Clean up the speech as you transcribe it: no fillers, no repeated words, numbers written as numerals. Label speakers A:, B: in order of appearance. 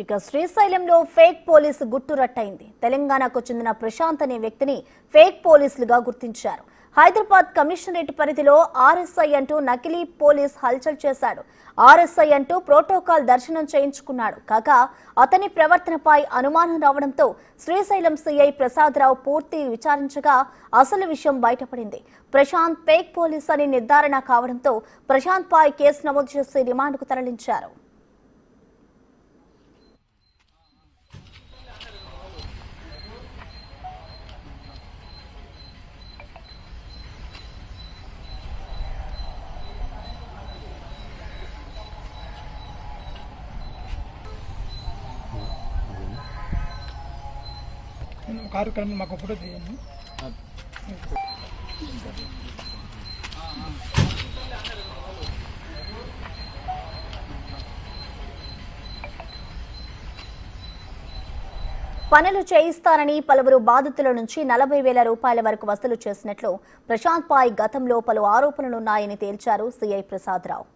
A: ఇక శ్రీశైలంలో fake police గుట్టురట్టయింది. తెలంగాణకు చెందిన ప్రశాంత్ అనే వ్యక్తిని ఫేక్ పోలీసులుగా గుర్తించారు. హైదరాబాద్ కమిషనరేట్ పరిధిలో ఆర్ఎస్ఐ అంటూ నకిలీ పోలీస్ హల్చల్ చేశాడు. ఆర్ఎస్ఐ అంటూ ప్రోటోకాల్ దర్శనం చేయించుకున్నాడు. కాగా అతని ప్రవర్తనపై అనుమానం రావడంతో శ్రీశైలం సిఐ ప్రసాదరావు పూర్తి విచారించగా అసలు విషయం బయటపడింది. ప్రశాంత్ ఫేక్ పోలీస్ అని నిర్ధారణ కావడంతో ప్రశాంత్ పై కేసు నమోదు చేసి రిమాండ్కు తరలించారు.
B: కార్యక్రమం మాకు ఫోటో తీయండి.
A: పనులు చేయిస్తారని పలువురు బాధితుల నుంచి 40,000 రూపాయల వరకు వసూలు చేసినట్లు ప్రశాంత్ పై గతంలో పలు ఆరోపణలున్నాయని తేల్చారు సిఐ ప్రసాదరావు.